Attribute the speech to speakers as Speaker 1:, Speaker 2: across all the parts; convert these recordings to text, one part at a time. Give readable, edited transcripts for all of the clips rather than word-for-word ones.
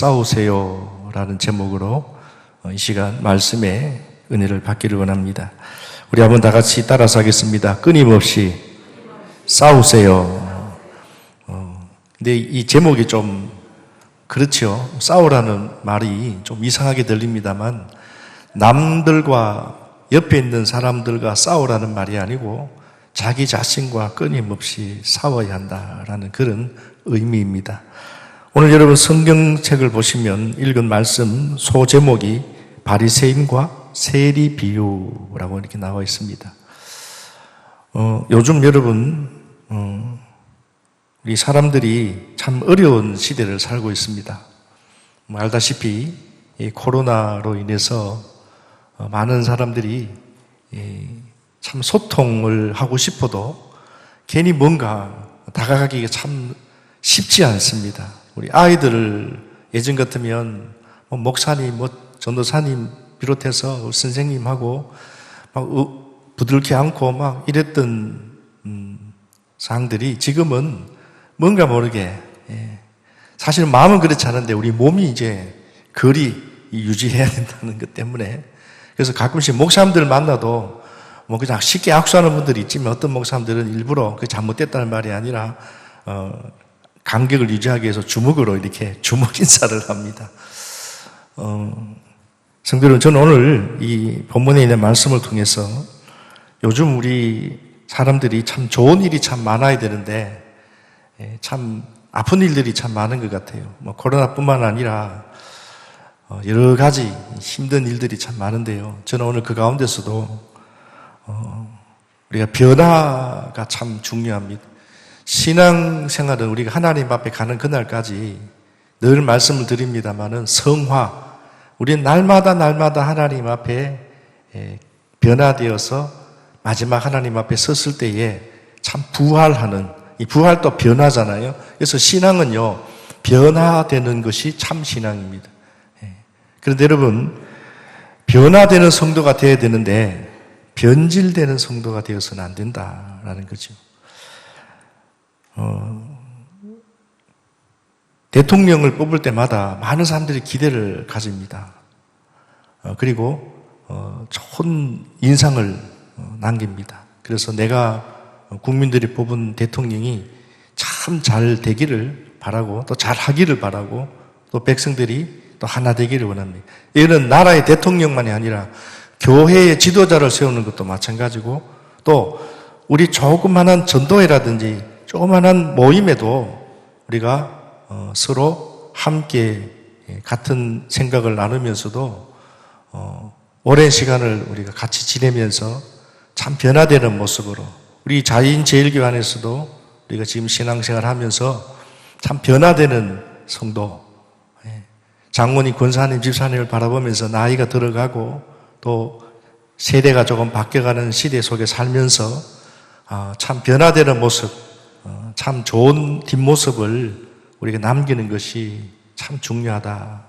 Speaker 1: 싸우세요 라는 제목으로 이 시간 말씀의 은혜를 받기를 원합니다. 우리 한번 다 같이 따라서 하겠습니다. 끊임없이 싸우세요. 근데 이 제목이 좀 그렇죠. 싸우라는 말이 좀 이상하게 들립니다만 남들과 옆에 있는 사람들과 싸우라는 말이 아니고 자기 자신과 끊임없이 싸워야 한다라는 그런 의미입니다. 오늘 여러분 성경책을 보시면 읽은 말씀 소제목이 바리새인과 세리 비유라고 이렇게 나와 있습니다. 요즘 여러분 우리 사람들이 참 어려운 시대를 살고 있습니다. 알다시피 이 코로나로 인해서 많은 사람들이 참 소통을 하고 싶어도 괜히 뭔가 다가가기가 참 쉽지 않습니다. 우리 아이들을 예전 같으면 목사님, 전도사님 비롯해서 선생님하고 막 부들게 안고 막 이랬던 상황들이 지금은 뭔가 모르게 사실 마음은 그렇지 않은데 우리 몸이 이제 거리 유지해야 된다는 것 때문에 그래서 가끔씩 목사님들 만나도 뭐 그냥 쉽게 악수하는 분들이 있지만 어떤 목사님들은 일부러 그 잘못됐다는 말이 아니라 간격을 유지하기 위해서 주먹으로 이렇게 주먹 인사를 합니다. 성도 여러분, 저는 오늘 이 본문에 있는 말씀을 통해서 요즘 우리 사람들이 참 좋은 일이 참 많아야 되는데 참 아픈 일들이 참 많은 것 같아요. 코로나뿐만 아니라 여러 가지 힘든 일들이 참 많은데요. 저는 오늘 그 가운데서도 우리가 변화가 참 중요합니다. 신앙생활은 우리가 하나님 앞에 가는 그날까지 늘 말씀을 드립니다마는 성화, 우리는 날마다 하나님 앞에 변화되어서 마지막 하나님 앞에 섰을 때에 참 부활하는, 이 부활도 변화잖아요. 그래서 신앙은요, 변화되는 것이 참 신앙입니다. 그런데 여러분, 변화되는 성도가 되어야 되는데 변질되는 성도가 되어서는 안 된다라는 거죠. 대통령을 뽑을 때마다 많은 사람들이 기대를 가집니다. 그리고 좋은 인상을 남깁니다. 그래서 내가 국민들이 뽑은 대통령이 참 잘 되기를 바라고 또 잘 하기를 바라고 또 백성들이 또 하나 되기를 원합니다. 이는 나라의 대통령만이 아니라 교회의 지도자를 세우는 것도 마찬가지고 또 우리 조그만한 전도회라든지 조그만한 모임에도 우리가 서로 함께 같은 생각을 나누면서도 오랜 시간을 우리가 같이 지내면서 참 변화되는 모습으로 우리 자인제일교회 안에서도 우리가 지금 신앙생활 하면서 참 변화되는 성도, 장모님, 권사님, 집사님을 바라보면서 나이가 들어가고 또 세대가 조금 바뀌어가는 시대 속에 살면서 참 변화되는 모습, 참 좋은 뒷모습을 우리가 남기는 것이 참 중요하다.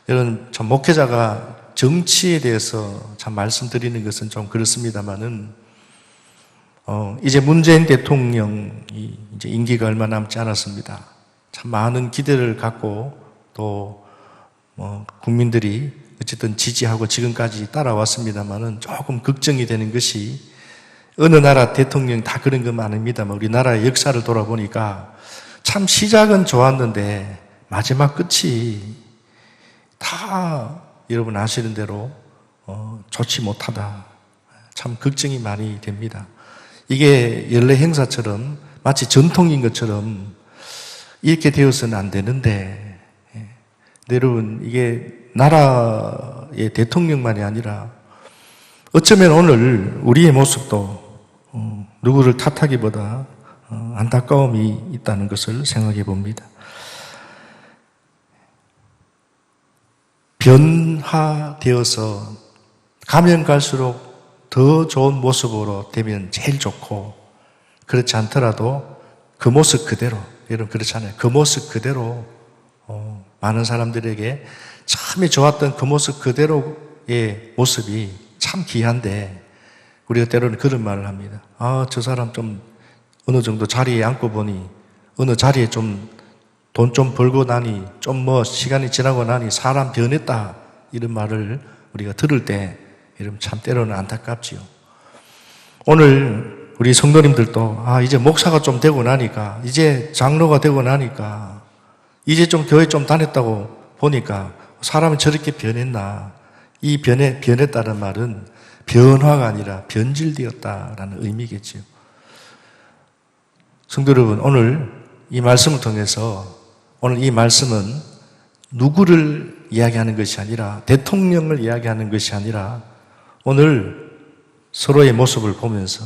Speaker 1: 여러분, 참 목회자가 정치에 대해서 참 말씀드리는 것은 좀 그렇습니다만은 이제 문재인 대통령이 이제 임기가 얼마 남지 않았습니다. 참 많은 기대를 갖고 또 국민들이 어쨌든 지지하고 지금까지 따라왔습니다만은 조금 걱정이 되는 것이 어느 나라 대통령 다 그런 건 아닙니다만 우리나라의 역사를 돌아보니까 참 시작은 좋았는데 마지막 끝이 다 여러분 아시는 대로 좋지 못하다. 참 걱정이 많이 됩니다. 이게 연례 행사처럼 마치 전통인 것처럼 이렇게 되어서는 안 되는데 여러분 이게 나라의 대통령만이 아니라 어쩌면 오늘 우리의 모습도 누구를 탓하기보다 안타까움이 있다는 것을 생각해 봅니다. 변화되어서 가면 갈수록 더 좋은 모습으로 되면 제일 좋고 그렇지 않더라도 그 모습 그대로, 여러분 그렇잖아요. 그 모습 그대로 많은 사람들에게 처음에 좋았던 그 모습 그대로의 모습이 참 귀한데 우리가 때로는 그런 말을 합니다. 저 사람 좀 어느 정도 자리에 앉고 보니 어느 자리에 좀 돈 좀 벌고 나니, 좀 시간이 지나고 나니 사람 변했다. 이런 말을 우리가 들을 때, 여러분 참 때로는 안타깝지요. 오늘 우리 성도님들도, 이제 목사가 좀 되고 나니까, 이제 장로가 되고 나니까, 이제 좀 교회 좀 다녔다고 보니까, 사람은 저렇게 변했나. 이 변했다는 말은 변화가 아니라 변질되었다라는 의미겠지요. 성도 여러분, 오늘 이 말씀을 통해서 오늘 이 말씀은 누구를 이야기하는 것이 아니라 대통령을 이야기하는 것이 아니라 오늘 서로의 모습을 보면서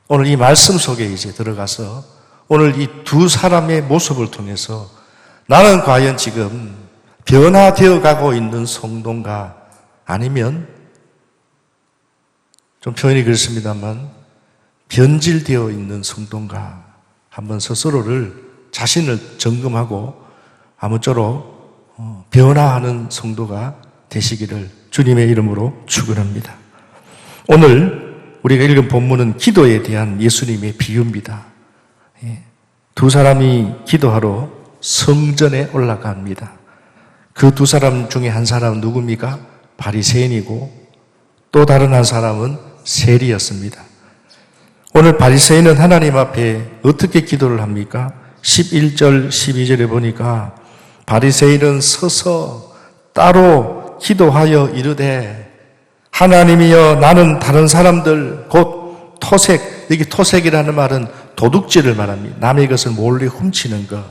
Speaker 1: 오늘 이 말씀 속에 이제 들어가서 오늘 이 두 사람의 모습을 통해서 나는 과연 지금 변화되어 가고 있는 성도인가 아니면 좀 표현이 그렇습니다만 변질되어 있는 성도인가 한번 스스로를 자신을 점검하고 아무쪼록 변화하는 성도가 되시기를 주님의 이름으로 축원합니다. 오늘 우리가 읽은 본문은 기도에 대한 예수님의 비유입니다. 두 사람이 기도하러 성전에 올라갑니다. 그 두 사람 중에 한 사람은 누굽니까? 바리새인이고 또 다른 한 사람은 세리였습니다. 오늘 바리새인은 하나님 앞에 어떻게 기도를 합니까? 11절, 12절에 보니까 바리새인은 서서 따로 기도하여 이르되 하나님이여 나는 다른 사람들 곧 토색, 여기 토색이라는 말은 도둑질을 말합니다. 남의 것을 몰래 훔치는 것.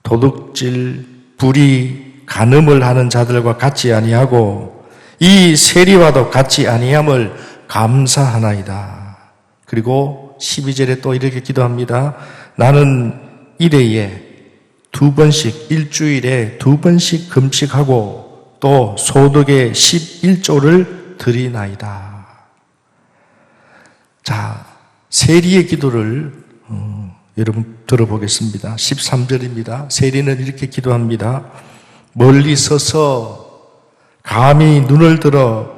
Speaker 1: 도둑질, 불의, 간음을 하는 자들과 같이 아니하고 이 세리와도 같이 아니함을 감사하나이다. 그리고 12절에 또 이렇게 기도합니다. 나는 일회에 두 번씩 일주일에 두 번씩 금식하고 또 소득의 11조를 드리나이다. 자, 세리의 기도를 여러분 들어보겠습니다. 13절입니다. 세리는 이렇게 기도합니다. 멀리 서서 감히 눈을 들어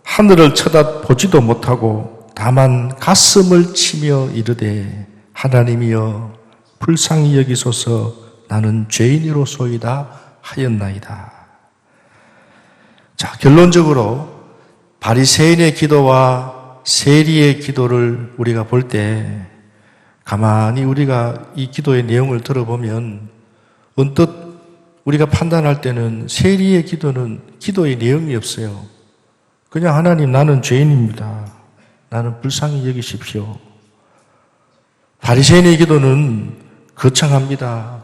Speaker 1: 하늘을 쳐다보지도 못하고 다만 가슴을 치며 이르되 하나님이여 불쌍히 여기소서 나는 죄인이로소이다 하였나이다. 자, 결론적으로 바리새인의 기도와 세리의 기도를 우리가 볼 때 가만히 우리가 이 기도의 내용을 들어보면 언뜻 우리가 판단할 때는 세리의 기도는 기도의 내용이 없어요. 그냥 하나님 나는 죄인입니다. 나는 불쌍히 여기십시오. 바리새인의 기도는 거창합니다.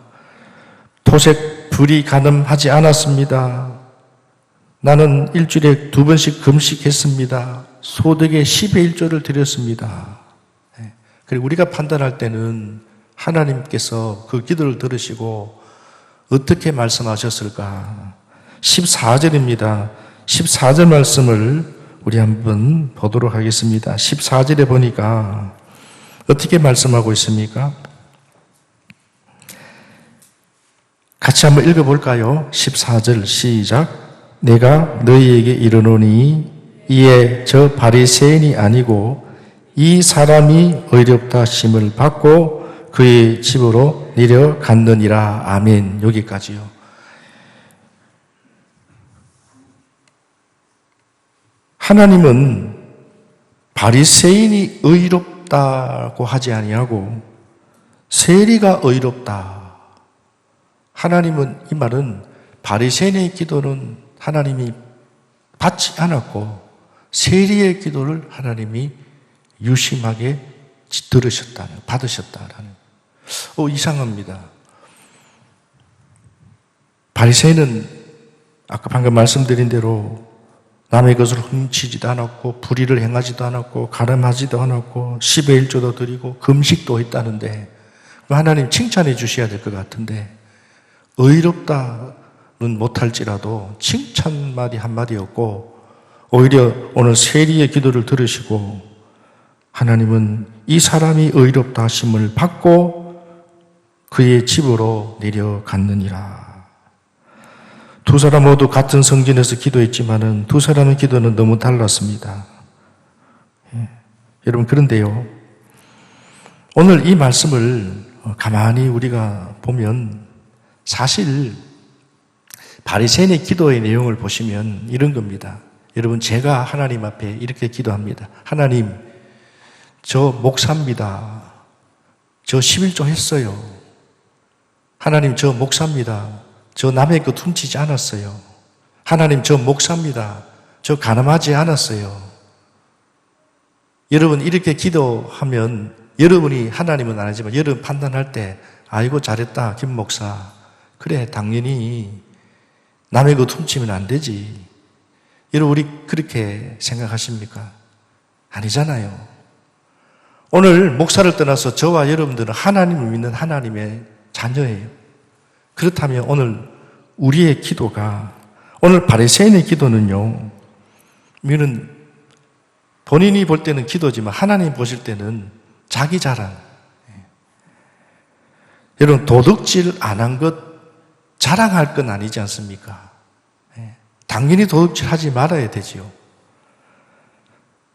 Speaker 1: 토색, 불의, 간음하지 않았습니다. 나는 일주일에 두 번씩 금식했습니다. 소득의 10의 1조를 드렸습니다. 그리고 우리가 판단할 때는 하나님께서 그 기도를 들으시고 어떻게 말씀하셨을까? 14절입니다. 14절 말씀을 우리 한번 보도록 하겠습니다. 14절에 보니까 어떻게 말씀하고 있습니까? 같이 한번 읽어볼까요? 14절 시작. 내가 너희에게 이르노니 이에 저 바리새인이 아니고 이 사람이 의롭다 심을 받고 그의 집으로 내려갔느니라. 아멘. 여기까지요. 하나님은 바리새인이 의롭다고 하지 아니하고 세리가 의롭다. 하나님은 이 말은 바리새인의 기도는 하나님이 받지 않았고 세리의 기도를 하나님이 유심하게 들으셨다는, 받으셨다라는. 이상합니다. 바리새인은 아까 방금 말씀드린 대로 남의 것을 훔치지도 않았고 불의를 행하지도 않았고 가늠하지도 않았고 10의 1조도 드리고 금식도 했다는데 하나님 칭찬해 주셔야 될 것 같은데 의롭다는 못할지라도 칭찬 말이 한마디였고 오히려 오늘 세리의 기도를 들으시고 하나님은 이 사람이 의롭다 하심을 받고 그의 집으로 내려갔느니라. 두 사람 모두 같은 성전에서 기도했지만은 두 사람의 기도는 너무 달랐습니다. 여러분 그런데요. 오늘 이 말씀을 가만히 우리가 보면 사실 바리새인의 기도의 내용을 보시면 이런 겁니다. 여러분, 제가 하나님 앞에 이렇게 기도합니다. 하나님, 저 목사입니다. 저 11조 했어요. 하나님, 저 목사입니다. 저 남의 것 훔치지 않았어요. 하나님, 저 목사입니다. 저 가늠하지 않았어요. 여러분, 이렇게 기도하면 여러분이 하나님은 안 하지만 여러분 판단할 때 아이고 잘했다 김 목사. 그래, 당연히 남의 것 훔치면 안 되지. 여러분, 우리 그렇게 생각하십니까? 아니잖아요. 오늘 목사를 떠나서 저와 여러분들은 하나님을 믿는 하나님의 자녀예요. 그렇다면 오늘 우리의 기도가, 오늘 바리새인의 기도는요, 우리는 본인이 볼 때는 기도지만 하나님 보실 때는 자기 자랑. 여러분, 도둑질 안 한 것 자랑할 건 아니지 않습니까? 당연히 도둑질 하지 말아야 되지요.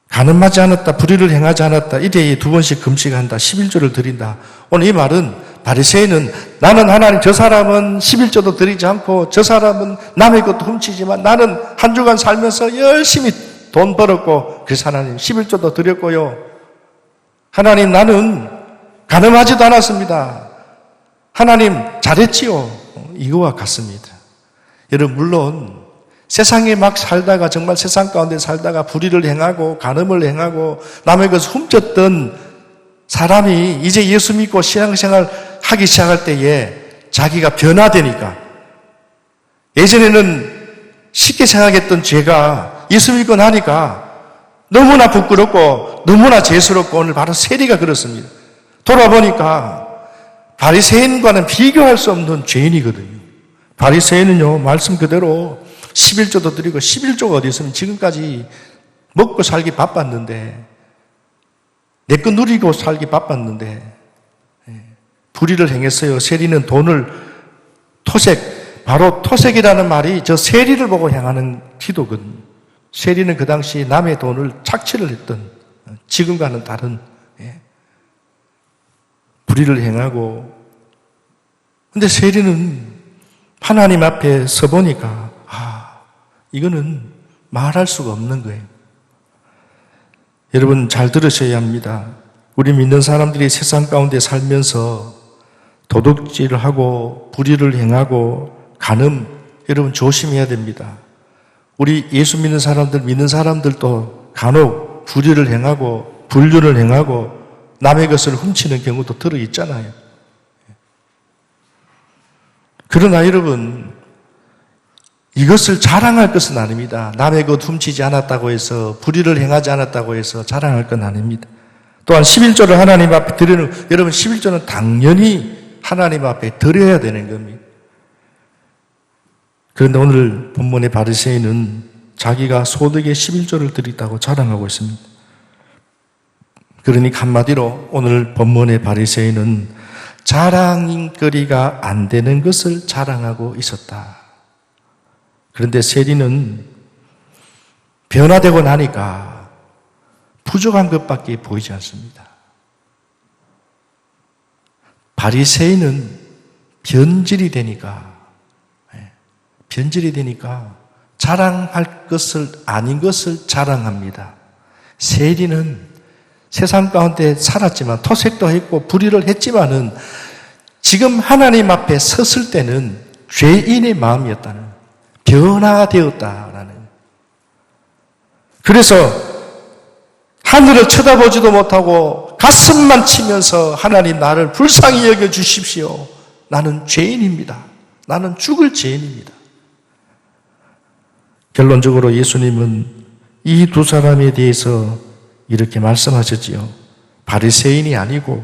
Speaker 1: 간음하지 않았다, 불의를 행하지 않았다, 일회에 2번씩 금식한다, 11조를 드린다. 오늘 이 말은 바리새인은 나는 하나님, 저 사람은 11조도 드리지 않고 저 사람은 남의 것도 훔치지만 나는 한 주간 살면서 열심히 돈 벌었고 그래서 하나님 11조도 드렸고요. 하나님, 나는 간음하지도 않았습니다. 하나님 잘했지요. 이거와 같습니다. 여러분, 물론 세상에 막 살다가, 정말 세상 가운데 살다가 불의를 행하고 간음을 행하고 남의 것을 훔쳤던 사람이 이제 예수 믿고 신앙생활 하기 시작할 때에 자기가 변화되니까, 예전에는 쉽게 생각했던 죄가 예수 믿고 나니까 너무나 부끄럽고 너무나 죄스럽고 오늘 바로 세리가 그렇습니다. 돌아보니까 바리새인과는 비교할 수 없는 죄인이거든요. 바리새인은요, 말씀 그대로 11조도 드리고, 11조가 어디 있으면 지금까지 먹고 살기 바빴는데, 내 거 누리고 살기 바빴는데 불의를 행했어요. 세리는 돈을 토색, 바로 토색이라는 말이 저 세리를 보고 향하는 기도거든요. 세리는 그 당시 남의 돈을 착취를 했던, 지금과는 다른 불의를 행하고, 근데 세리는 하나님 앞에 서보니까 이거는 말할 수가 없는 거예요. 여러분, 잘 들으셔야 합니다. 우리 믿는 사람들이 세상 가운데 살면서 도둑질을 하고 불의를 행하고 간음, 여러분 조심해야 됩니다. 우리 예수 믿는 사람들도 간혹 불의를 행하고 불륜을 행하고 남의 것을 훔치는 경우도 들어있잖아요. 그러나 여러분, 이것을 자랑할 것은 아닙니다. 남의 것 훔치지 않았다고 해서, 불의를 행하지 않았다고 해서 자랑할 건 아닙니다. 또한 11조를 하나님 앞에 드리는, 여러분 11조는 당연히 하나님 앞에 드려야 되는 겁니다. 그런데 오늘 본문의 바리새인은 자기가 소득의 11조를 드리다고 자랑하고 있습니다. 그러니 한마디로 오늘 본문의 바리새인은 자랑거리가 안 되는 것을 자랑하고 있었다. 그런데 세리는 변화되고 나니까 부족한 것밖에 보이지 않습니다. 바리새인은 변질이 되니까 자랑할 것을 아닌 것을 자랑합니다. 세리는 세상 가운데 살았지만 토색도 했고 불의를 했지만은 지금 하나님 앞에 섰을 때는 죄인의 마음이었다는, 변화되었다라는. 그래서 하늘을 쳐다보지도 못하고 가슴만 치면서 하나님, 나를 불쌍히 여겨 주십시오. 나는 죄인입니다. 나는 죽을 죄인입니다. 결론적으로 예수님은 이 두 사람에 대해서 이렇게 말씀하셨지요. 바리새인이 아니고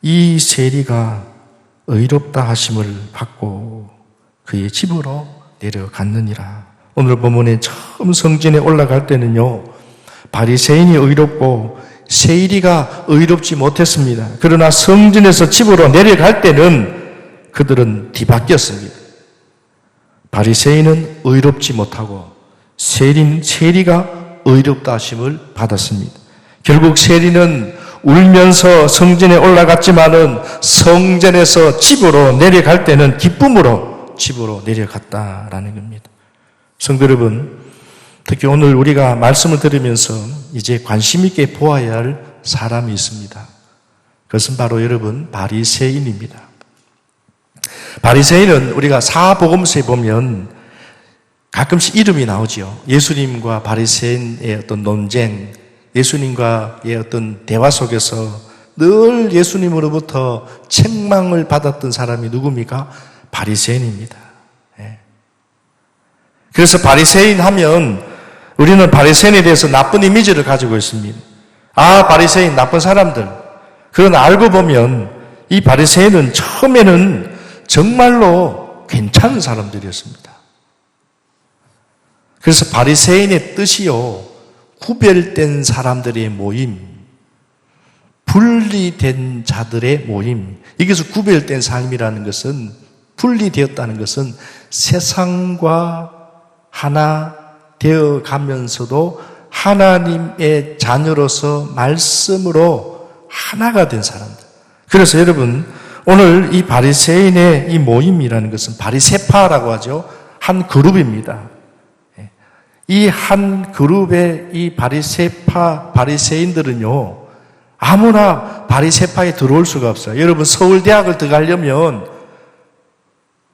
Speaker 1: 이 세리가 의롭다 하심을 받고 그의 집으로 내려갔느니라. 오늘 본문에 처음 성전에 올라갈 때는요, 바리새인이 의롭고 세리가 의롭지 못했습니다. 그러나 성전에서 집으로 내려갈 때는 그들은 뒤바뀌었습니다. 바리새인은 의롭지 못하고 세리가 의롭다 하심을 받았습니다. 결국 세리는 울면서 성전에 올라갔지만은 성전에서 집으로 내려갈 때는 기쁨으로 집으로 내려갔다라는 겁니다. 성도 여러분, 특히 오늘 우리가 말씀을 들으면서 이제 관심 있게 보아야 할 사람이 있습니다. 그것은 바로 여러분 바리새인입니다. 바리새인은 우리가 사복음서에 보면 가끔씩 이름이 나오죠. 예수님과 바리새인의 어떤 논쟁, 예수님과의 어떤 대화 속에서 늘 예수님으로부터 책망을 받았던 사람이 누굽니까? 바리새인입니다. 그래서 바리새인 하면 우리는 바리새인에 대해서 나쁜 이미지를 가지고 있습니다. 아, 바리새인 나쁜 사람들. 그러나 알고 보면 이 바리새인은 처음에는 정말로 괜찮은 사람들이었습니다. 그래서 바리새인의 뜻이요, 구별된 사람들의 모임, 분리된 자들의 모임. 여기서 구별된 삶이라는 것은, 분리되었다는 것은 세상과 하나 되어 가면서도 하나님의 자녀로서 말씀으로 하나가 된 사람들. 그래서 여러분, 오늘 이 바리새인의 이 모임이라는 것은 바리새파라고 하죠. 한 그룹입니다. 이 한 그룹의 이 바리새인들은요, 아무나 바리새파에 들어올 수가 없어요. 여러분, 서울대학을 들어가려면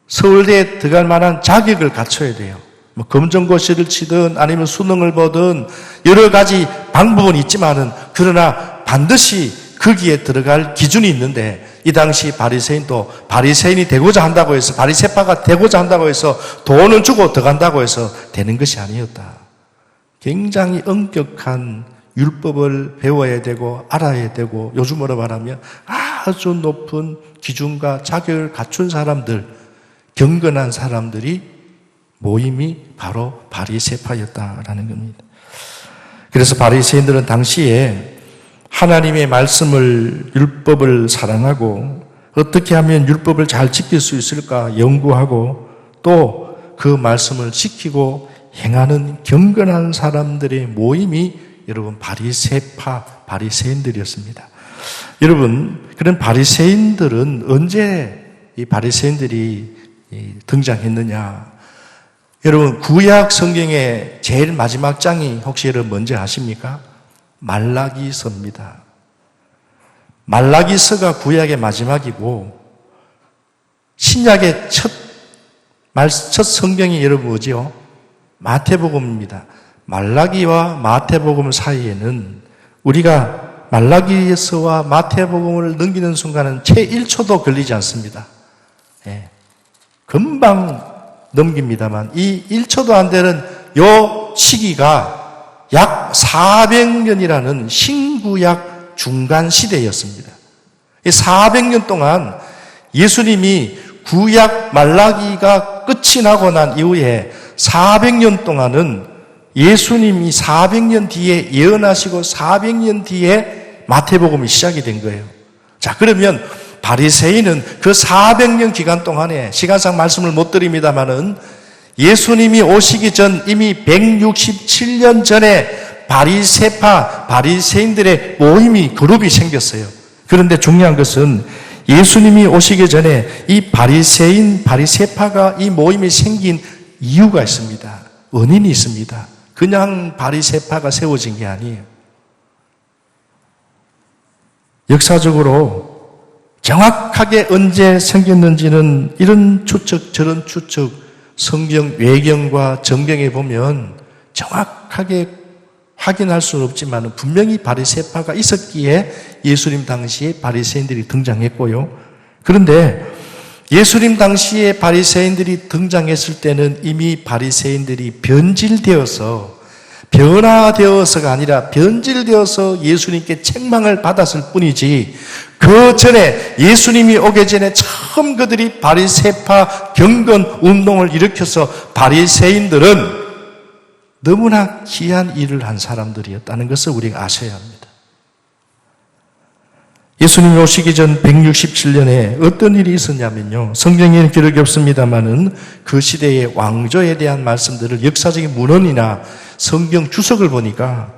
Speaker 1: 서울대에 들어갈 만한 자격을 갖춰야 돼요. 뭐 검정고시를 치든 아니면 수능을 보든 여러 가지 방법은 있지만은, 그러나 반드시 거기에 들어갈 기준이 있는데, 이 당시 바리새인도 바리새인이 되고자 한다고 해서, 바리새파가 되고자 한다고 해서 돈을 주고 들어간다고 해서 되는 것이 아니었다. 굉장히 엄격한 율법을 배워야 되고 알아야 되고, 요즘으로 말하면 아주 높은 기준과 자격을 갖춘 사람들, 경건한 사람들이 모임이 바로 바리새파였다라는 겁니다. 그래서 바리새인들은 당시에 하나님의 말씀을, 율법을 사랑하고 어떻게 하면 율법을 잘 지킬 수 있을까 연구하고, 또 그 말씀을 지키고 행하는 경건한 사람들의 모임이 여러분 바리새인들이었습니다. 여러분, 그런 바리새인들은 언제 이 바리새인들이 등장했느냐? 여러분, 구약 성경의 제일 마지막 장이 혹시 여러분 뭔지 아십니까? 말라기서입니다. 말라기서가 구약의 마지막이고, 신약의 첫 성경이 여러분 뭐지요? 마태복음입니다. 말라기와 마태복음 사이에는 우리가 말라기서와 마태복음을 넘기는 순간은 채 1초도 걸리지 않습니다. 금방 넘깁니다만, 이 1초도 안 되는 요 시기가 약 400년이라는 신구약 중간 시대였습니다. 이 400년 동안 예수님이 구약 말라기가 끝이 나고 난 이후에 400년 동안은 예수님이 400년 뒤에 예언하시고 400년 뒤에 마태복음이 시작이 된 거예요. 자, 그러면 바리새인은 그 400년 기간 동안에, 시간상 말씀을 못 드립니다만은 예수님이 오시기 전 이미 167년 전에 바리새인들의 모임이, 그룹이 생겼어요. 그런데 중요한 것은 예수님이 오시기 전에 이 바리새파가 이 모임이 생긴 이유가 있습니다. 원인이 있습니다. 그냥 바리새파가 세워진 게 아니에요. 역사적으로 정확하게 언제 생겼는지는 이런 추측 저런 추측, 성경 외경과 정경에 보면 정확하게 확인할 수는 없지만 분명히 바리새파가 있었기에 예수님 당시에 바리새인들이 등장했고요. 그런데 예수님 당시에 바리새인들이 등장했을 때는 이미 바리새인들이 변화되어서가 아니라 변질되어서 예수님께 책망을 받았을 뿐이지, 그 전에 예수님이 오기 전에 처음 그들이 바리새파 경건 운동을 일으켜서 바리새인들은 너무나 귀한 일을 한 사람들이었다는 것을 우리가 아셔야 합니다. 예수님이 오시기 전 167년에 어떤 일이 있었냐면요, 성경에는 기록이 없습니다만은 그 시대의 왕조에 대한 말씀들을 역사적인 문헌이나 성경 주석을 보니까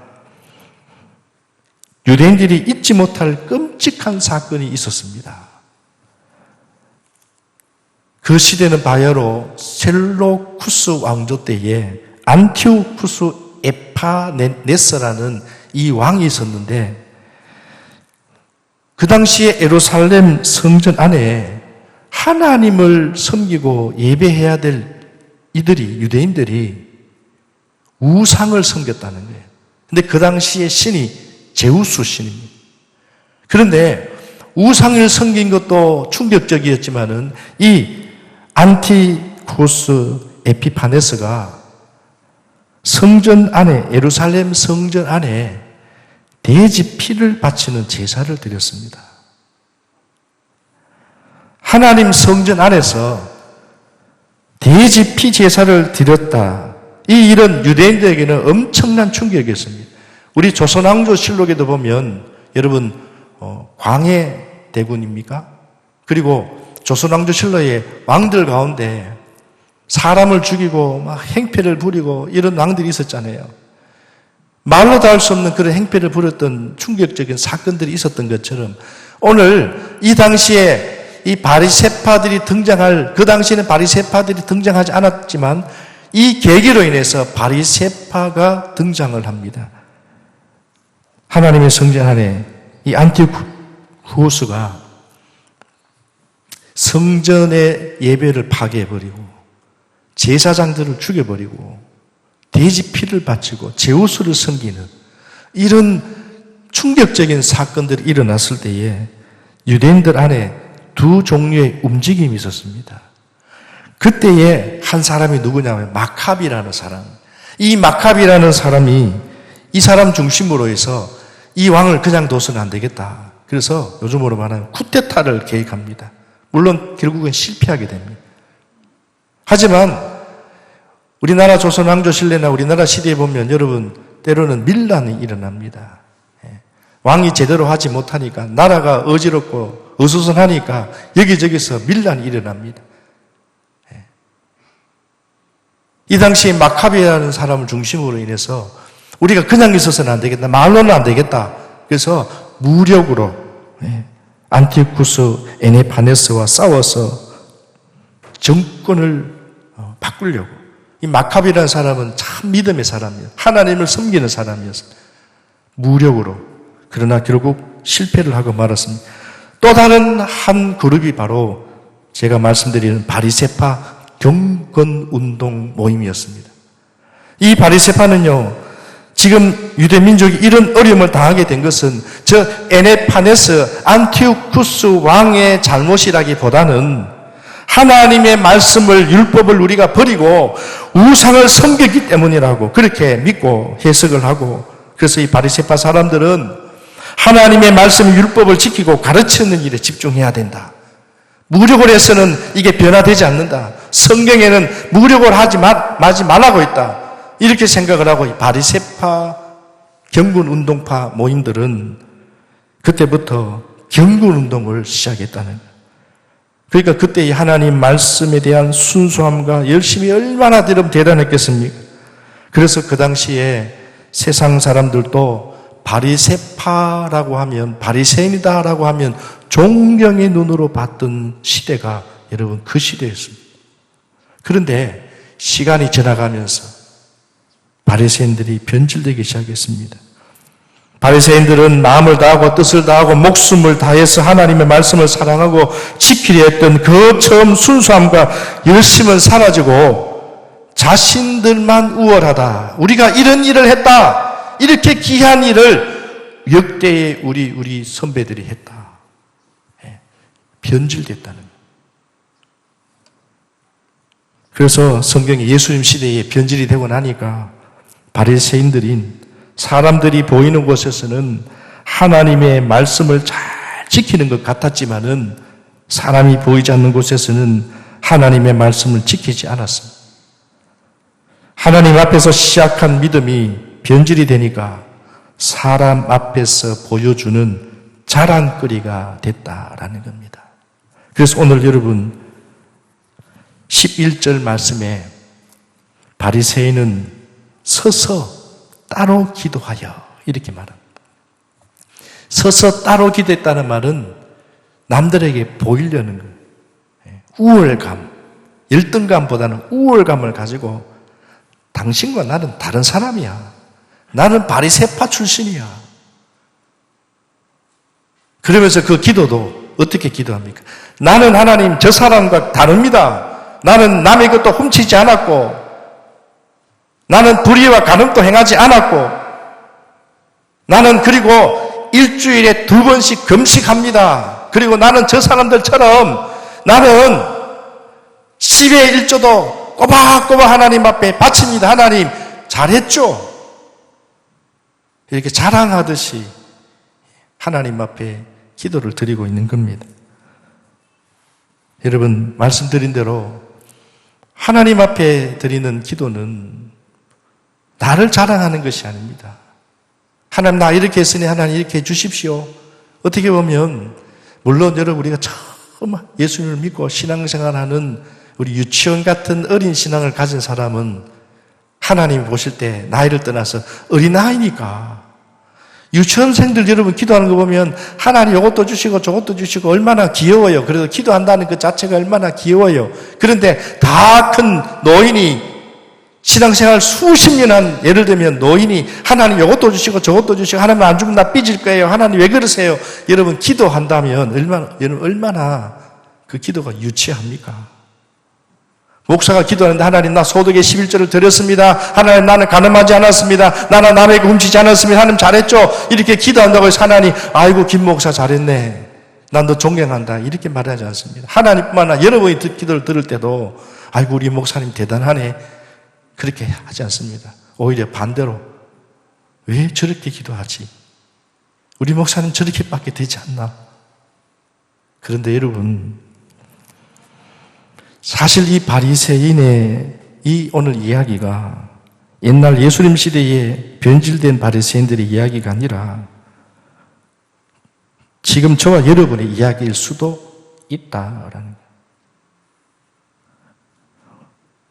Speaker 1: 유대인들이 잊지 못할 끔찍한 사건이 있었습니다. 그 시대는 바야흐로 셀로쿠스 왕조 때에 안티오쿠스 에파네스라는 이 왕이 있었는데, 그 당시에 예루살렘 성전 안에 하나님을 섬기고 예배해야 될 유대인들이 우상을 섬겼다는 거예요. 근데 그 당시에 신이 제우스 신입니다. 그런데 우상을 섬긴 것도 충격적이었지만은 이 안티쿠스 에피파네스가 성전 안에, 예루살렘 성전 안에 돼지 피를 바치는 제사를 드렸습니다. 하나님 성전 안에서 돼지 피 제사를 드렸다. 이 일은 유대인들에게는 엄청난 충격이었습니다. 우리 조선왕조실록에도 보면 여러분 광해대군입니까? 그리고 조선왕조실록의 왕들 가운데 사람을 죽이고 막 행패를 부리고 이런 왕들이 있었잖아요. 말로 다 할 수 없는 그런 행패를 부렸던 충격적인 사건들이 있었던 것처럼 오늘 이 당시에 이 바리새파들이 그 당시에는 바리새파들이 등장하지 않았지만 이 계기로 인해서 바리새파가 등장을 합니다. 하나님의 성전 안에 이 안티쿠스가 성전의 예배를 파괴해버리고 제사장들을 죽여버리고 돼지 피를 바치고 제우스를 섬기는 이런 충격적인 사건들이 일어났을 때에 유대인들 안에 두 종류의 움직임이 있었습니다. 그때에 한 사람이 누구냐면 마카비라는 사람. 이 마카비라는 사람이 이 사람 중심으로 해서 이 왕을 그냥 둬서는 안 되겠다. 그래서 요즘으로 말하면 쿠데타를 계획합니다. 물론 결국은 실패하게 됩니다. 하지만 우리나라 조선 왕조 신래나 우리나라 시대에 보면 여러분 때로는 밀란이 일어납니다. 왕이 제대로 하지 못하니까 나라가 어지럽고 어수선하니까 여기저기서 밀란이 일어납니다. 이 당시에 마카비라는 사람을 중심으로 인해서 우리가 그냥 있어서는 안 되겠다. 말로는 안 되겠다. 그래서 무력으로 안티쿠스 에네파네스와 싸워서 정권을 바꾸려고. 이 마카비라는 사람은 참 믿음의 사람이에요. 하나님을 섬기는 사람이었어요. 무력으로. 그러나 결국 실패를 하고 말았습니다. 또 다른 한 그룹이 바로 제가 말씀드리는 바리새파 경건운동 모임이었습니다. 이 바리새파는요, 지금 유대민족이 이런 어려움을 당하게 된 것은 저 에네파네스 안티오쿠스 왕의 잘못이라기보다는 하나님의 말씀을, 율법을 우리가 버리고 우상을 섬겼기 때문이라고 그렇게 믿고 해석을 하고, 그래서 이 바리새파 사람들은 하나님의 말씀, 율법을 지키고 가르치는 일에 집중해야 된다. 무력을 해서는 이게 변화되지 않는다. 성경에는 무력을 하지 말라고 있다. 이렇게 생각을 하고 이 바리새파 경건운동파 모임들은 그때부터 경건운동을 시작했다는 거예요. 그러니까 그때 이 하나님 말씀에 대한 순수함과 열심이 얼마나 대단했겠습니까? 그래서 그 당시에 세상 사람들도 바리새파라고 하면, 바리새인이다라고 하면 존경의 눈으로 봤던 시대가 여러분 그 시대였습니다. 그런데 시간이 지나가면서 바리새인들이 변질되기 시작했습니다. 바리새인들은 마음을 다하고 뜻을 다하고 목숨을 다해서 하나님의 말씀을 사랑하고 지키려 했던 그 처음 순수함과 열심은 사라지고 자신들만 우월하다. 우리가 이런 일을 했다. 이렇게 귀한 일을 역대의 우리 선배들이 했다. 변질됐다는 거예요. 그래서 성경이 예수님 시대에 변질이 되고 나니까 바리새인들인 사람들이 보이는 곳에서는 하나님의 말씀을 잘 지키는 것 같았지만은 사람이 보이지 않는 곳에서는 하나님의 말씀을 지키지 않았습니다. 하나님 앞에서 시작한 믿음이 변질이 되니까 사람 앞에서 보여주는 자랑거리가 됐다라는 겁니다. 그래서 오늘 여러분 11절 말씀에 바리새인은 서서 따로 기도하여 이렇게 말합니다. 서서 따로 기도했다는 말은 남들에게 보이려는 거예요. 우월감, 열등감보다는 우월감을 가지고 당신과 나는 다른 사람이야. 나는 바리새파 출신이야. 그러면서 그 기도도 어떻게 기도합니까? 나는 하나님 저 사람과 다릅니다. 나는 남의 것도 훔치지 않았고 나는 불의와 간음도 행하지 않았고 나는 그리고 일주일에 2번씩 금식합니다. 그리고 나는 저 사람들처럼 나는 10의 1조도 꼬박꼬박 하나님 앞에 바칩니다. 하나님 잘했죠? 이렇게 자랑하듯이 하나님 앞에 기도를 드리고 있는 겁니다. 여러분, 말씀드린 대로 하나님 앞에 드리는 기도는 나를 자랑하는 것이 아닙니다. 하나님 나 이렇게 했으니 하나님 이렇게 해 주십시오. 어떻게 보면 물론 여러분 우리가 처음 예수님을 믿고 신앙생활하는 우리 유치원 같은 어린 신앙을 가진 사람은 하나님 보실 때 나이를 떠나서 어린아이니까 유치원생들 여러분 기도하는 거 보면 하나님 이것도 주시고 저것도 주시고 얼마나 귀여워요. 그래서 기도한다는 그 자체가 얼마나 귀여워요. 그런데 다 큰 노인이 신앙생활 수십 년 한 예를 들면 노인이 하나님 이것도 주시고 저것도 주시고 하나님 안 주면 나 삐질 거예요. 하나님 왜 그러세요? 여러분 기도한다면 얼마나 그 기도가 유치합니까? 목사가 기도하는데 하나님 나 소득의 11조를 드렸습니다. 하나님 나는 가늠하지 않았습니다. 나는 남에게 훔치지 않았습니다. 하나님 잘했죠? 이렇게 기도한다고 해서 하나님 아이고 김 목사 잘했네. 난 너 존경한다. 이렇게 말하지 않습니다. 하나님뿐만 아니라 여러분이 기도를 들을 때도 아이고 우리 목사님 대단하네. 그렇게 하지 않습니다. 오히려 반대로 왜 저렇게 기도하지? 우리 목사님 저렇게밖에 되지 않나? 그런데 여러분 사실 이 바리새인의 이 오늘 이야기가 옛날 예수님 시대에 변질된 바리새인들의 이야기가 아니라 지금 저와 여러분의 이야기일 수도 있다라는 거예요.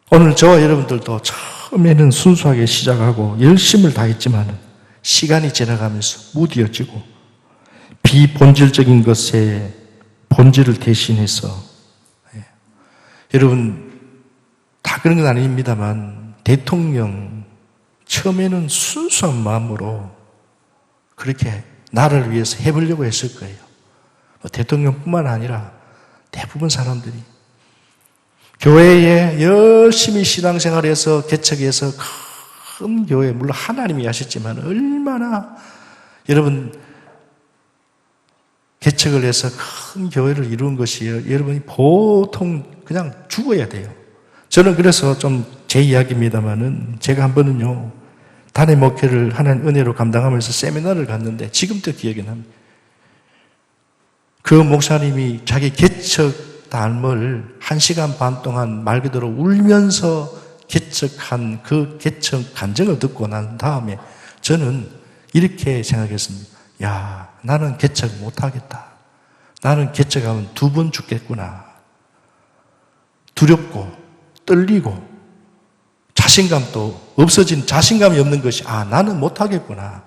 Speaker 1: 오늘 저와 여러분들도 처음에는 순수하게 시작하고 열심을 다했지만 시간이 지나가면서 무뎌지고 비본질적인 것에 본질을 대신해서 여러분 다 그런 건 아닙니다만 대통령 처음에는 순수한 마음으로 그렇게 나를 위해서 해보려고 했을 거예요. 대통령뿐만 아니라 대부분 사람들이 교회에 열심히 신앙생활해서 개척해서 큰 교회, 물론 하나님이 하셨지만 얼마나 여러분 개척을 해서 큰 교회를 이룬 것이에요. 여러분이 보통 그냥 죽어야 돼요. 저는 그래서 좀 제 이야기입니다만은 제가 한 번은요 단회 목회를 하나님 은혜로 감당하면서 세미나를 갔는데 지금도 기억이 납니다. 그 목사님이 자기 개척 담을 1시간 반 동안 말 그대로 울면서 개척한 그 개척 간증을 듣고 난 다음에 저는 이렇게 생각했습니다. 야, 나는 개척 못하겠다. 나는 개척하면 2번 죽겠구나. 두렵고 떨리고 자신감도 없어진 자신감이 없는 것이 나는 못하겠구나.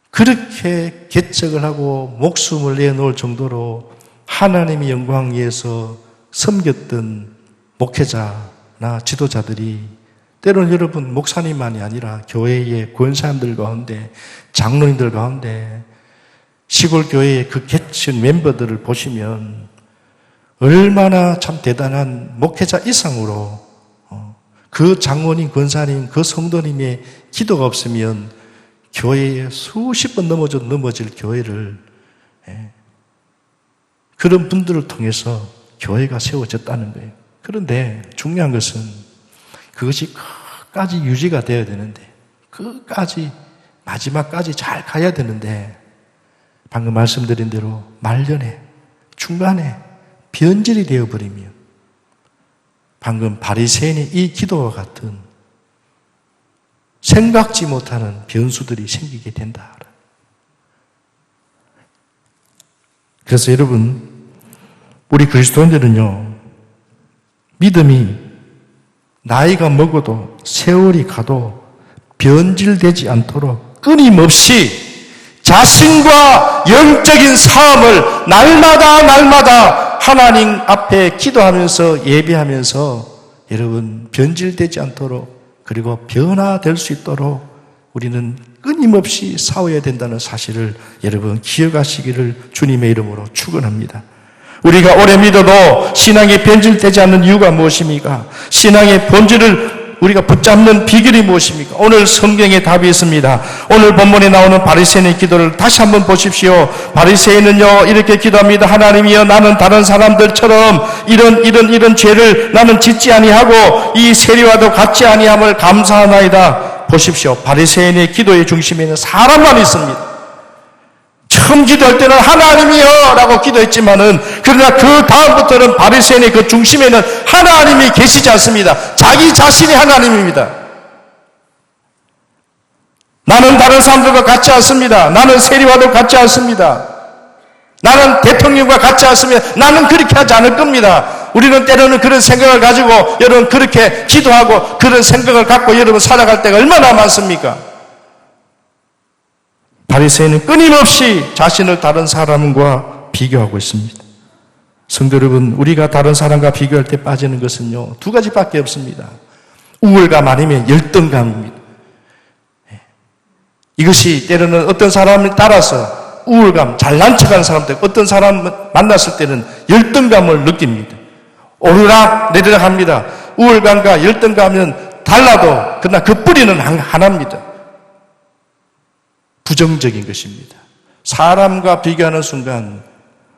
Speaker 1: 그렇게 개척을 하고 목숨을 내놓을 정도로 하나님의 영광 위해서 섬겼던 목회자나 지도자들이 때로는 여러분 목사님만이 아니라 교회의 권사님들 가운데 장로님들 가운데 시골 교회의 그 개척 멤버들을 보시면 얼마나 참 대단한 목회자 이상으로 그 장로님, 권사님, 그 성도님의 기도가 없으면 교회에 수십 번 넘어질 교회를 그런 분들을 통해서 교회가 세워졌다는 거예요. 그런데 중요한 것은 그것이 끝까지 유지가 되어야 되는데 끝까지 마지막까지 잘 가야 되는데 방금 말씀드린 대로 말년에 중간에 변질이 되어버리면 방금 바리새인의 이 기도와 같은 생각지 못하는 변수들이 생기게 된다. 그래서 여러분 우리 그리스도인들은요 믿음이 나이가 먹어도 세월이 가도 변질되지 않도록 끊임없이 자신과 영적인 싸움을 날마다 하나님 앞에 기도하면서 예배하면서 여러분 변질되지 않도록 그리고 변화될 수 있도록 우리는 끊임없이 싸워야 된다는 사실을 여러분 기억하시기를 주님의 이름으로 축원합니다. 우리가 오래 믿어도 신앙이 변질되지 않는 이유가 무엇입니까? 신앙의 본질을 우리가 붙잡는 비결이 무엇입니까? 오늘 성경에 답이 있습니다. 오늘 본문에 나오는 바리새인의 기도를 다시 한번 보십시오. 바리새인은요 이렇게 기도합니다. 하나님이여, 나는 다른 사람들처럼 이런 죄를 나는 짓지 아니하고 이 세리와도 같지 아니함을 감사하나이다. 보십시오. 바리새인의 기도의 중심에는 사람만 있습니다. 처음 기도할 때는 하나님이여 라고 기도했지만은 그러나 그 다음부터는 바리새인의 그 중심에는 하나님이 계시지 않습니다. 자기 자신이 하나님입니다. 나는 다른 사람들과 같지 않습니다. 나는 세리와도 같지 않습니다. 나는 대통령과 같지 않습니다. 나는 그렇게 하지 않을 겁니다. 우리는 때로는 그런 생각을 가지고 여러분 그렇게 기도하고 그런 생각을 갖고 여러분 살아갈 때가 얼마나 많습니까? 바리새인은 끊임없이 자신을 다른 사람과 비교하고 있습니다. 성도 여러분, 우리가 다른 사람과 비교할 때 빠지는 것은요, 두 가지밖에 없습니다. 우월감 아니면 열등감입니다. 이것이 때로는 어떤 사람을 따라서 우월감, 잘난 척하는 사람들, 어떤 사람 만났을 때는 열등감을 느낍니다. 오르락 내리락 합니다. 우월감과 열등감은 달라도 그러나 그 뿌리는 하나입니다. 부정적인 것입니다. 사람과 비교하는 순간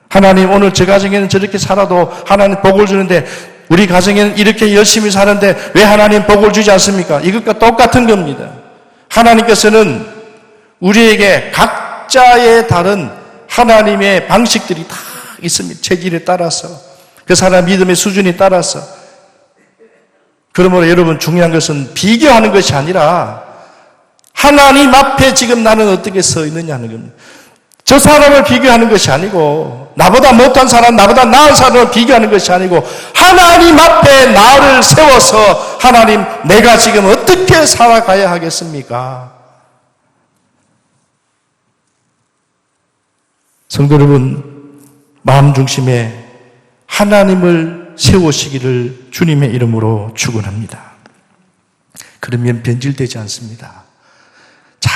Speaker 1: 하나님 오늘 제 가정에는 저렇게 살아도 하나님 복을 주는데 우리 가정에는 이렇게 열심히 사는데 왜 하나님 복을 주지 않습니까? 이것과 똑같은 겁니다. 하나님께서는 우리에게 각자의 다른 하나님의 방식들이 다 있습니다. 체질에 따라서 그 사람 믿음의 수준에 따라서. 그러므로 여러분 중요한 것은 비교하는 것이 아니라 하나님 앞에 지금 나는 어떻게 서 있느냐는 겁니다. 저 사람을 비교하는 것이 아니고 나보다 못한 사람, 나보다 나은 사람을 비교하는 것이 아니고 하나님 앞에 나를 세워서 하나님 내가 지금 어떻게 살아가야 하겠습니까? 성도 여러분, 마음 중심에 하나님을 세우시기를 주님의 이름으로 축원합니다. 그러면 변질되지 않습니다. 잘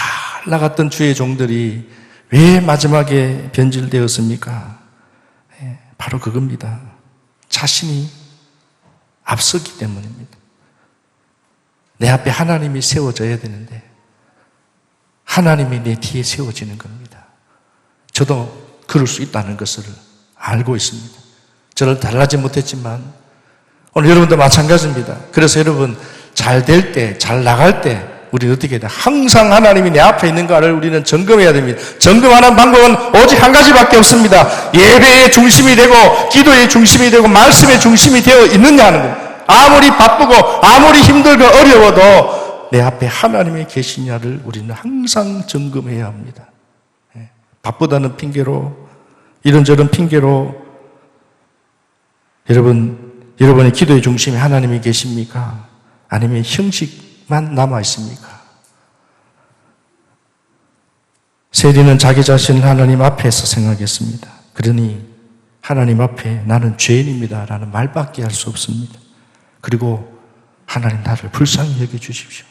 Speaker 1: 나갔던 주의 종들이 왜 마지막에 변질되었습니까? 바로 그겁니다. 자신이 앞서기 때문입니다. 내 앞에 하나님이 세워져야 되는데 하나님이 내 뒤에 세워지는 겁니다. 저도 그럴 수 있다는 것을 알고 있습니다. 저를 달라지 못했지만 오늘 여러분도 마찬가지입니다. 그래서 여러분 잘 될 때, 잘 나갈 때 우리는 어떻게 해야 돼? 항상 하나님이 내 앞에 있는가를 우리는 점검해야 됩니다. 점검하는 방법은 오직 한 가지밖에 없습니다. 예배의 중심이 되고 기도의 중심이 되고 말씀의 중심이 되어 있느냐는 거예요. 아무리 바쁘고 아무리 힘들고 어려워도 내 앞에 하나님이 계시냐를 우리는 항상 점검해야 합니다. 바쁘다는 핑계로 이런저런 핑계로 여러분의 기도의 중심에 하나님이 계십니까? 아니면 형식만 남아 있습니까? 세리는 자기 자신을 하나님 앞에서 생각했습니다. 그러니 하나님 앞에 나는 죄인입니다 라는 말밖에 할 수 없습니다. 그리고 하나님 나를 불쌍히 여겨주십시오.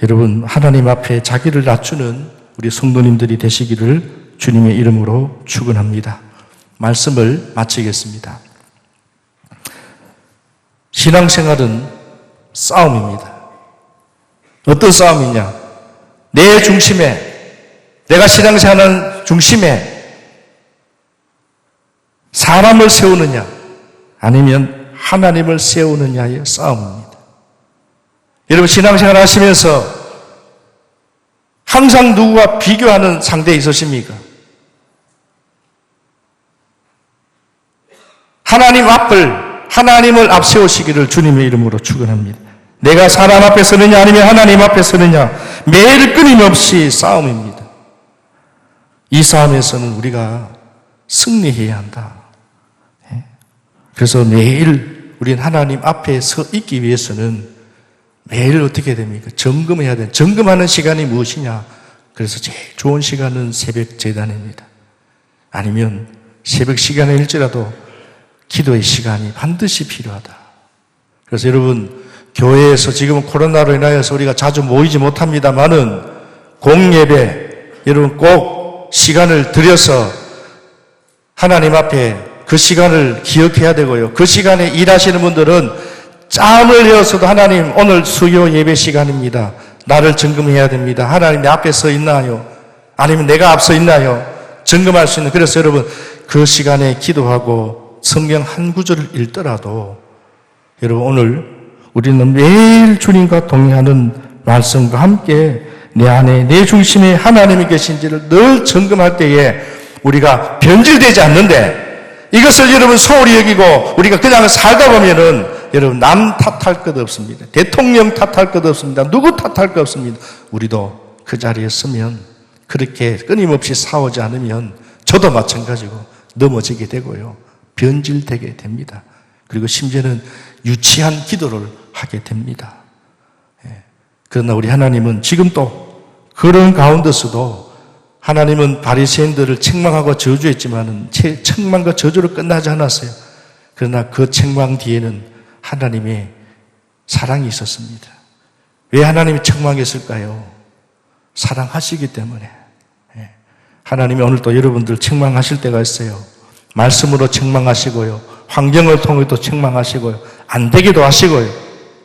Speaker 1: 여러분 하나님 앞에 자기를 낮추는 우리 성도님들이 되시기를 주님의 이름으로 축원합니다. 말씀을 마치겠습니다. 신앙생활은 싸움입니다. 어떤 싸움이냐? 내 중심에, 내가 신앙생활하는 중심에 사람을 세우느냐 아니면 하나님을 세우느냐의 싸움입니다. 여러분 신앙생활 하시면서 항상 누구와 비교하는 상대 있으십니까? 하나님을 앞세우시기를 주님의 이름으로 축원합니다. 내가 사람 앞에 서느냐 아니면 하나님 앞에 서느냐 매일 끊임없이 싸움입니다. 이 싸움에서는 우리가 승리해야 한다. 그래서 매일 우리는 하나님 앞에 서 있기 위해서는 매일 어떻게 됩니까? 점검해야 돼. 점검하는 시간이 무엇이냐? 그래서 제일 좋은 시간은 새벽 제단입니다. 아니면 새벽 시간에 일지라도 기도의 시간이 반드시 필요하다. 그래서 여러분, 교회에서 지금 코로나로 인하여서 우리가 자주 모이지 못합니다만은 공예배, 여러분 꼭 시간을 들여서 하나님 앞에 그 시간을 기억해야 되고요. 그 시간에 일하시는 분들은 짬을 내어서도 하나님 오늘 수요 예배 시간입니다. 나를 점검해야 됩니다. 하나님 내 앞에 서 있나요? 아니면 내가 앞서 있나요? 점검할 수 있는. 그래서 여러분 그 시간에 기도하고 성경 한 구절을 읽더라도 여러분 오늘 우리는 매일 주님과 동행하는 말씀과 함께 내 안에 내 중심에 하나님이 계신지를 늘 점검할 때에 우리가 변질되지 않는데 이것을 여러분 소홀히 여기고 우리가 그냥 살다 보면은 여러분 남 탓할 것 없습니다. 대통령 탓할 것 없습니다. 누구 탓할 것 없습니다. 우리도 그 자리에 서면 그렇게 끊임없이 싸우지 않으면 저도 마찬가지고 넘어지게 되고요. 변질되게 됩니다. 그리고 심지어는 유치한 기도를 하게 됩니다. 그러나 우리 하나님은 지금 또 그런 가운데서도 하나님은 바리새인들을 책망하고 저주했지만은 책망과 저주로 끝나지 않았어요. 그러나 그 책망 뒤에는 하나님의 사랑이 있었습니다. 왜 하나님이 책망했을까요? 사랑하시기 때문에. 하나님이 오늘 또 여러분들 책망하실 때가 있어요. 말씀으로 책망하시고요. 환경을 통해서 책망하시고요. 안 되기도 하시고요.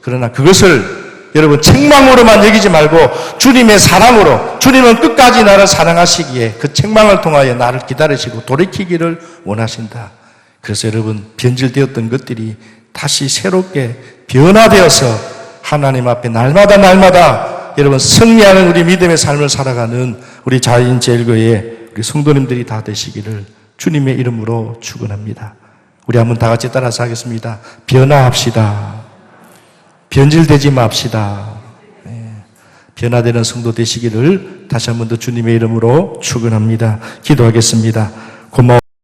Speaker 1: 그러나 그것을 여러분 책망으로만 여기지 말고 주님의 사랑으로, 주님은 끝까지 나를 사랑하시기에 그 책망을 통하여 나를 기다리시고 돌이키기를 원하신다. 그래서 여러분 변질되었던 것들이 다시 새롭게 변화되어서 하나님 앞에 날마다 여러분 승리하는 우리 믿음의 삶을 살아가는 우리 자인제일교회 우리 성도님들이 다 되시기를 주님의 이름으로 축원합니다. 우리 한번 다 같이 따라서 하겠습니다. 변화합시다. 변질되지 맙시다. 변화되는 성도 되시기를 다시 한번 더 주님의 이름으로 축원합니다. 기도하겠습니다. 고마워.